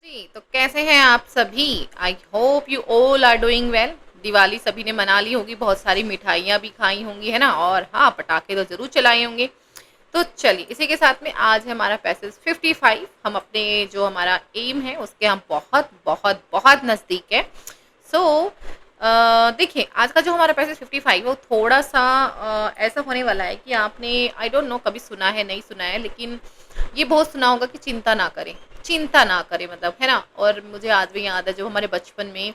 जी, तो कैसे हैं आप सभी? I hope you all are doing well. Diwali सभी ने मना ली होगी, बहुत सारी मिठाइयाँ भी खाई होंगी, है ना? और हाँ, पटाखे तो ज़रूर चलाए होंगे। तो चलिए, इसी के साथ में आज है हमारा पैसेज 55। हम अपने जो हमारा एम है, उसके हम बहुत बहुत बहुत नज़दीक है। सो देखिए, आज का जो हमारा पैसेज 55 है, वो थोड़ा सा ऐसा होने वाला है कि आपने आई डोंट नो कभी सुना है नहीं सुना है, लेकिन ये बहुत सुना होगा कि चिंता ना करें। चिंता ना करें मतलब, है ना? और मुझे आज भी याद है, जब हमारे बचपन में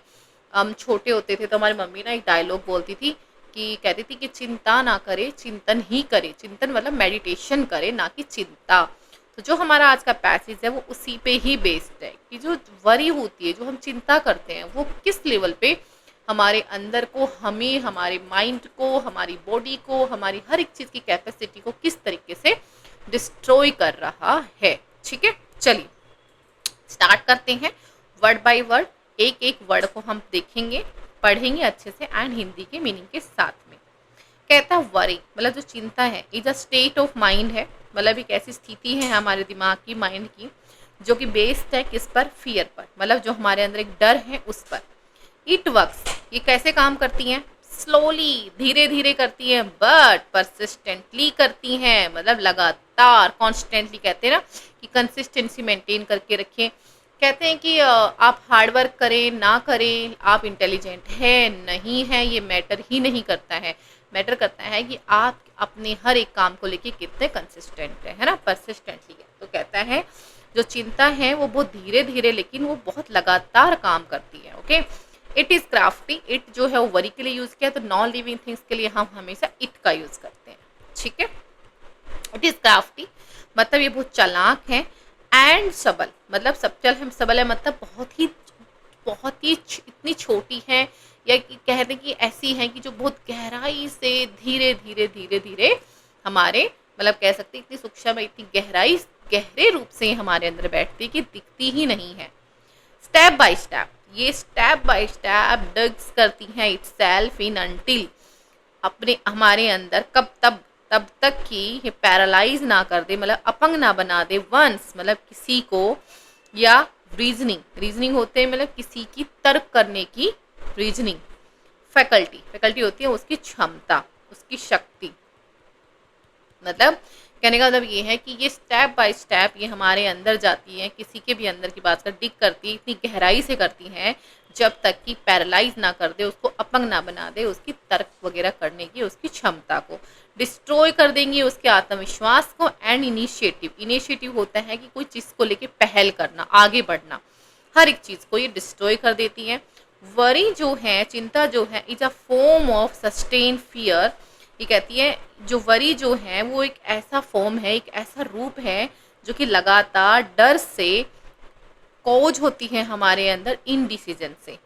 हम छोटे होते थे, तो हमारी मम्मी ना एक डायलॉग बोलती थी कि कहती थी कि चिंता ना करे, चिंतन ही करे। चिंतन मतलब मेडिटेशन करे, ना कि चिंता। तो जो हमारा आज का पैसेज है, वो उसी पे ही बेस्ड है कि जो वरी होती है, जो हम चिंता करते हैं, वो किस लेवल पे हमारे अंदर को, हमें, हमारे माइंड को, हमारी बॉडी को, हमारी हर एक चीज़ की कैपेसिटी को किस तरीके से डिस्ट्रॉय कर रहा है। ठीक है, चलिए स्टार्ट करते हैं। वर्ड बाय वर्ड, एक एक वर्ड को हम देखेंगे, पढ़ेंगे अच्छे से एंड हिंदी के मीनिंग के साथ में। कहता है वरी मतलब जो चिंता है, is a state of mind है, मतलब एक ऐसी स्थिति है हमारे दिमाग की, माइंड की, जो कि बेस्ड है किस पर? फियर पर, मतलब जो हमारे अंदर एक डर है उस पर। इट वर्क्स, ये कैसे काम करती हैं? स्लोली, धीरे धीरे करती हैं, बट परसिस्टेंटली करती हैं, मतलब लगातार, कॉन्स्टेंटली कहते हैं ना कि कंसिस्टेंसी मेंटेन करके रखें। कहते हैं कि आप हार्ड वर्क करें ना करें, आप इंटेलिजेंट है नहीं है, ये मैटर ही नहीं करता है। मैटर करता है कि आप अपने हर एक काम को लेके कितने कंसिस्टेंट है ना? परसिस्टेंटली है। तो कहता है जो चिंता है वो बहुत धीरे धीरे, लेकिन वो बहुत लगातार काम करती है। Okay, it is crafty, it जो है वो वरी के लिए यूज किया, तो नॉन लिविंग थिंग्स के लिए हम हमेशा इट का यूज करते हैं। ठीक है, इट इज क्राफ्टी मतलब ये बहुत चालाक है। एंड सबल मतलब सबचल है, सबल है मतलब इतनी छोटी है, या कह दें कि ऐसी है कि जो बहुत गहराई से धीरे धीरे धीरे धीरे हमारे, मतलब कह सकते हैं इतनी सूक्ष्म, इतनी गहराई, गहरे रूप से हमारे अंदर बैठती है कि दिखती ही नहीं है। स्टेप बाय स्टेप, ये स्टेप बाय स्टेप डग्स करती हैं इटसेल्फ इन अनटिल, अपने हमारे अंदर कब तब तक कि ये पैरालाइज ना कर दे, मतलब अपंग ना बना दे। वंस मतलब किसी को, या रीजनिंग, रीजनिंग होते हैं मतलब किसी की तर्क करने की रीजनिंग। फैकल्टी, फैकल्टी होती है उसकी क्षमता, उसकी शक्ति। मतलब कहने का मतलब ये है कि ये स्टेप बाय स्टेप ये हमारे अंदर जाती है, किसी के भी अंदर की बात कर डिग करती है, इतनी गहराई से करती हैं जब तक कि पैरालाइज ना कर दे, उसको अपंग ना बना दे, उसकी तर्क वगैरह करने की उसकी क्षमता को। डिस्ट्रॉय कर देंगी उसके आत्मविश्वास को। एंड इनिशिएटिव, इनिशिएटिव होता है कि कोई चीज़ को लेके पहल करना, आगे बढ़ना, हर एक चीज़ को ये डिस्ट्रॉय कर देती है। वरी जो है, चिंता जो है, is a form of sustain fear. ये कहती है जो वरी जो है वो एक ऐसा फॉर्म है, एक ऐसा रूप है जो कि लगातार डर से कोज होती है हमारे अंदर, इन डिसीजन से,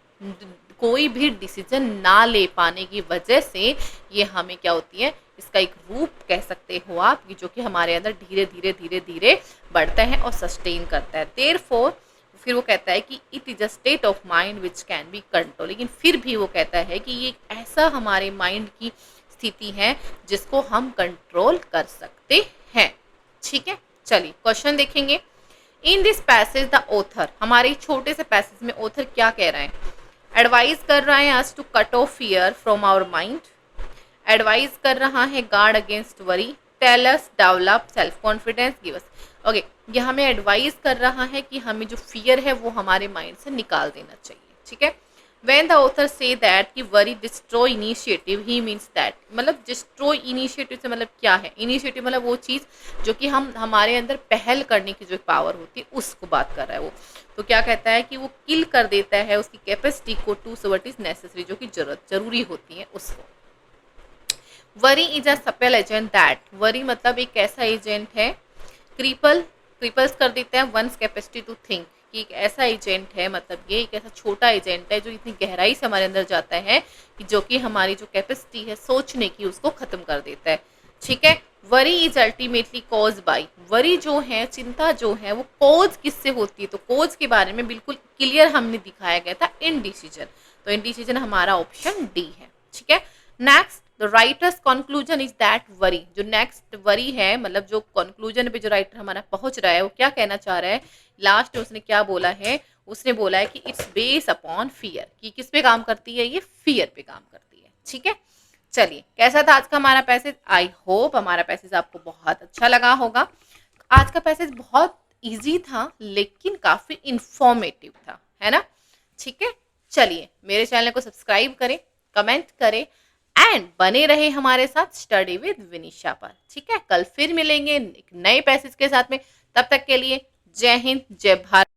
कोई भी डिसीजन ना ले पाने की वजह से ये हमें क्या होती है, इसका एक रूप कह सकते हो आप, जो कि हमारे अंदर धीरे धीरे धीरे धीरे बढ़ता है और सस्टेन करता है। देयरफॉर फिर वो कहता है कि it is a state of mind which can be control, लेकिन फिर भी वो कहता है कि ये एक ऐसा हमारे माइंड की स्थिति है जिसको हम कंट्रोल कर सकते हैं। ठीक है, चलिए क्वेश्चन देखेंगे। In this passage the author, हमारे छोटे से पैसेज में ऑथर क्या कह रहा है? एडवाइज कर रहा है us to cut off fear from our mind. Advise कर रहा है guard against worry, tell us develop self confidence, give us. Okay, ये हमें एडवाइज कर रहा है कि हमें जो फियर है वो हमारे माइंड से निकाल देना चाहिए। ठीक है, when the author say that कि worry destroy initiative, he means that, मतलब destroy initiative से मतलब क्या है? initiative मतलब वो चीज़ जो कि हम हमारे अंदर पहल करने की जो पावर होती है उसको बात कर रहा है वो। तो क्या कहता है कि वो किल कर देता है उसकी कैपेसिटी को, टू व्हाट इज नेसेसरी, जो कि जरूरी होती है उसको। Worry is a supple agent that, worry मतलब एक ऐसा एजेंट है, क्रीपल्स कर देता है वंस कैपेसिटी टू थिंक, कि एक ऐसा एजेंट है, मतलब ये एक ऐसा छोटा एजेंट है जो इतनी गहराई से हमारे अंदर जाता है कि जो कि हमारी जो कैपेसिटी है सोचने की उसको खत्म कर देता है। ठीक है, worry is ultimately cause by, worry जो है, चिंता जो है, वो कॉज किससे होती है? तो कॉज के बारे में बिल्कुल क्लियर हमने दिखाया गया था, इनडिसीजन। तो इनडिसीजन हमारा ऑप्शन डी है। ठीक है, next the writers conclusion is that worry, जो नेक्स्ट वरी है, मतलब जो कंक्लूजन पे जो राइटर हमारा पहुंच रहा है वो क्या कहना चाह रहा है, लास्ट में उसने क्या बोला है, उसने बोला है कि इट्स बेस अपॉन फियर, कि किस पे काम करती है, ये फियर पे काम करती है। ठीक है, चलिए कैसा था आज का हमारा पैसेज? आई होप हमारा पैसेज आपको बहुत अच्छा लगा होगा। आज का पैसेज बहुत इजी था लेकिन काफी इंफॉर्मेटिव था, है ना? ठीक है, चलिए मेरे चैनल को सब्सक्राइब करें, कमेंट करें एंड बने रहे हमारे साथ स्टडी विद विनीशा पर। ठीक है, कल फिर मिलेंगे एक नए पैसेज के साथ में। तब तक के लिए जय हिंद, जय भारत।